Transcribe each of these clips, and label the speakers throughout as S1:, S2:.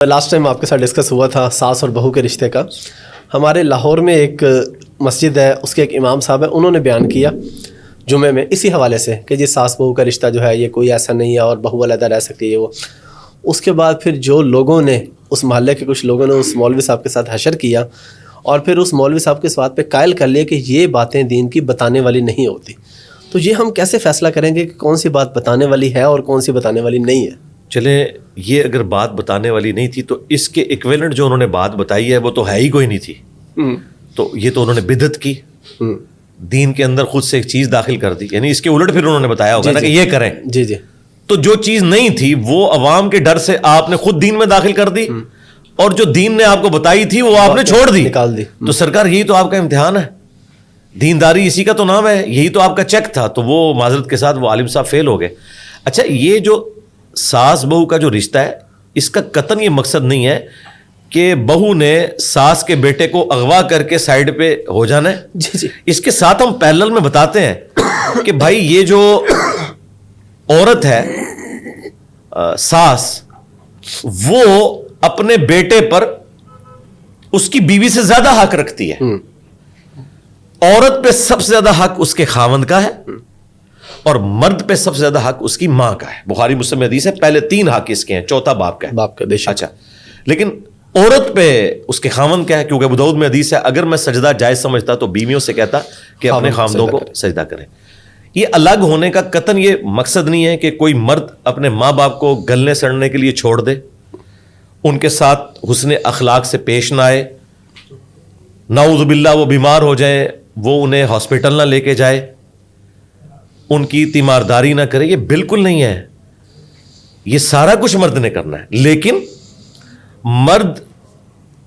S1: Last time آپ کے ساتھ ڈسکس ہوا تھا ساس اور بہو کے رشتے کا. ہمارے لاہور میں ایک مسجد ہے, اس کے ایک امام صاحب ہیں, انہوں نے بیان کیا جمعے میں اسی حوالے سے کہ جی ساس بہو کا رشتہ جو ہے یہ کوئی ایسا نہیں ہے اور بہو علیحدہ رہ سکتی ہے وہ. اس کے بعد پھر جو لوگوں نے اس محلے کے کچھ لوگوں نے اس مولوی صاحب کے ساتھ حشر کیا اور پھر اس مولوی صاحب کے اس بات پہ قائل کر لیا کہ یہ باتیں دین کی بتانے والی نہیں ہوتی. تو یہ ہم کیسے فیصلہ کریں گے کہ کون سی بات بتانے والی ہے اور کون سی بتانے والی نہیں ہے؟
S2: چلیں, یہ اگر بات بتانے والی نہیں تھی تو اس کے ایکویلنٹ جو انہوں نے بات بتائی ہے وہ تو ہے ہی کوئی نہیں تھی. تو یہ تو انہوں نے بدعت کی, دین کے اندر خود سے ایک چیز داخل کر دی, یعنی اس کے الٹ پھر انہوں نے بتایا ہوگا نا کہ یہ کریں.
S1: جی جی.
S2: تو جو چیز نہیں تھی وہ عوام کے ڈر سے آپ نے خود دین میں داخل کر دی, اور جو دین نے آپ کو بتائی تھی وہ آپ نے چھوڑ دی,
S1: نکال دی.
S2: تو سرکار یہی تو آپ کا امتحان ہے, دینداری اسی کا تو نام ہے, یہی تو آپ کا چیک تھا. تو وہ معذرت کے ساتھ وہ عالم صاحب فیل ہو گئے. اچھا, یہ جو ساس بہو کا جو رشتہ ہے اس کا قطعاً یہ مقصد نہیں ہے کہ بہو نے ساس کے بیٹے کو اغوا کر کے سائڈ پہ ہو جانا ہے.
S1: جی جی.
S2: اس کے ساتھ ہم پیرلل میں بتاتے ہیں کہ بھائی یہ جو عورت ہے ساس, وہ اپنے بیٹے پر اس کی بیوی سے زیادہ حق رکھتی ہے. عورت پہ سب سے زیادہ حق اس کے خاوند کا ہے اور مرد پہ سب سے زیادہ حق اس کی ماں کا ہے. بخاری مسلم میں حدیث ہے, پہلے 3 حق اس کے ہیں, چوتھا باپ کا ہے.
S1: باپ کا بے شک.
S2: اچھا, لیکن عورت پہ اس کے خاوند کا ہے, کیونکہ ابو داؤد میں حدیث ہے اگر میں سجدہ جائز سمجھتا تو بیویوں سے کہتا کہ اپنے خاوندوں کو سجدہ کریں. یہ الگ ہونے کا قطعاً یہ مقصد نہیں ہے کہ کوئی مرد اپنے ماں باپ کو گلنے سڑنے کے لیے چھوڑ دے, ان کے ساتھ حسن اخلاق سے پیش نہ آئے, نعوذ باللہ وہ بیمار ہو جائیں وہ انہیں ہاسپٹل نہ لے کے جائے, ان کی تیمارداری نہ کرے. یہ بالکل نہیں ہے, یہ سارا کچھ مرد نے کرنا ہے, لیکن مرد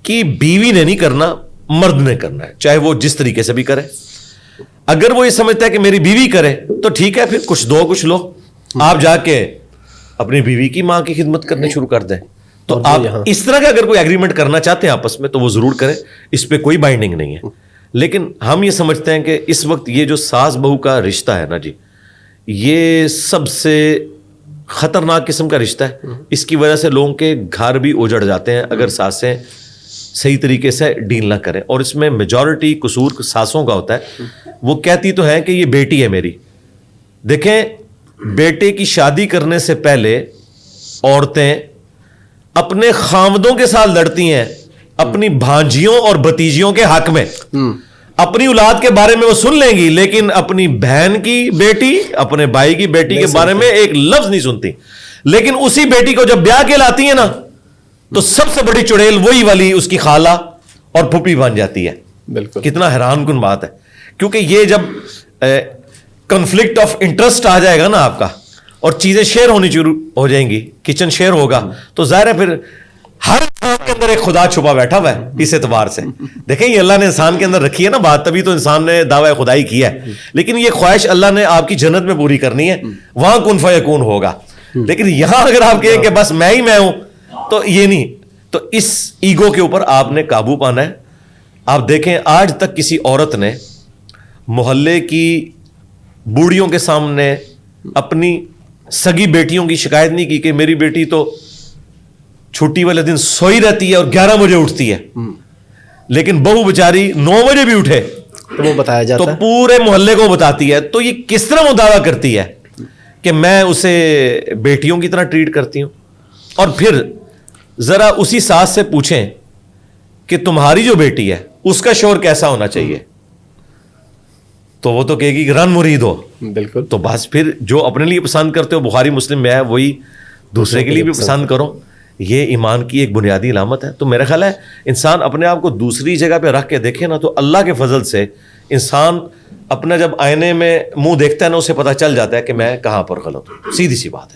S2: کی بیوی نے نہیں کرنا, مرد نے کرنا ہے, چاہے وہ جس طریقے سے بھی کرے. اگر وہ یہ سمجھتا ہے کہ میری بیوی کرے تو ٹھیک ہے, پھر کچھ دو کچھ لو, آپ جا کے اپنی بیوی کی ماں کی خدمت کرنے شروع کر دیں. تو آپ اس طرح کا اگر کوئی ایگریمنٹ کرنا چاہتے ہیں آپس میں تو وہ ضرور کریں, اس پہ کوئی بائنڈنگ نہیں ہے. لیکن ہم یہ سمجھتے ہیں کہ اس وقت یہ جو ساس بہو کا رشتہ ہے نا جی, یہ سب سے خطرناک قسم کا رشتہ ہے. اس کی وجہ سے لوگوں کے گھر بھی اجڑ جاتے ہیں اگر ساسیں صحیح طریقے سے ڈیل نہ کریں. اور اس میں میجورٹی قصور ساسوں کا ہوتا ہے. وہ کہتی تو ہے کہ یہ بیٹی ہے میری. دیکھیں, بیٹے کی شادی کرنے سے پہلے عورتیں اپنے خاوندوں کے ساتھ لڑتی ہیں اپنی بھانجیوں اور بھتیجیوں کے حق میں. اپنی اولاد کے بارے میں وہ سن لیں گی, لیکن اپنی بہن کی بیٹی, اپنے بھائی کی بیٹی کے بارے میں ایک لفظ نہیں سنتی. لیکن اسی بیٹی کو جب بیاہ کے لاتی ہیں نا تو سب سے بڑی چڑیل وہی والی اس کی خالہ اور پھوپھی بن جاتی ہے.
S1: بالکل.
S2: کتنا حیران کن بات ہے, کیونکہ یہ جب کنفلکٹ آف انٹرسٹ آ جائے گا نا آپ کا اور چیزیں شیئر ہونی شروع ہو جائیں گی, کچن شیئر ہوگا, تو ظاہر ہے پھر ہر انسان کے اندر ایک خدا چھپا بیٹھا ہوا ہے. اس اعتبار سے دیکھیں یہ اللہ نے انسان کے اندر رکھی ہے نا بات, تبھی تو انسان نے دعوی خدائی کیا ہے. لیکن یہ خواہش اللہ نے آپ کی جنت میں پوری کرنی ہے, وہاں کن فیکون ہوگا. لیکن یہاں اگر آپ کہیں کہ بس میں ہی میں ہوں تو یہ نہیں. تو اس ایگو کے اوپر آپ نے قابو پانا ہے. آپ دیکھیں آج تک کسی عورت نے محلے کی بوڑھیوں کے سامنے اپنی سگی بیٹیوں کی شکایت نہیں کی کہ میری بیٹی تو چھٹی والے دن سوئی رہتی ہے اور 11 بجے اٹھتی ہے, لیکن بہو بیچاری 9 بجے بھی اٹھے
S1: تو وہ بتایا جاتا
S2: تو
S1: ہے,
S2: پورے محلے کو بتاتی ہے. تو یہ کس طرح وہ دعویٰ کرتی ہے کہ میں اسے بیٹیوں کی طرح ٹریٹ کرتی ہوں. اور پھر ذرا اسی ساس سے پوچھیں کہ تمہاری جو بیٹی ہے اس کا شوہر کیسا ہونا چاہیے, تو وہ تو کہے گی کہ رن مرید ہو.
S1: بالکل.
S2: تو بس پھر جو اپنے لیے پسند کرتے ہو, بخاری مسلم میں ہے, وہی دوسرے کے لیے بھی پسند کرو. یہ ایمان کی ایک بنیادی علامت ہے. تو میرا خیال ہے انسان اپنے آپ کو دوسری جگہ پہ رکھ کے دیکھے نا تو اللہ کے فضل سے انسان اپنا جب آئینے میں منہ دیکھتا ہے نا اسے پتہ چل جاتا ہے کہ میں کہاں پر غلط ہوں. سیدھی سی بات ہے.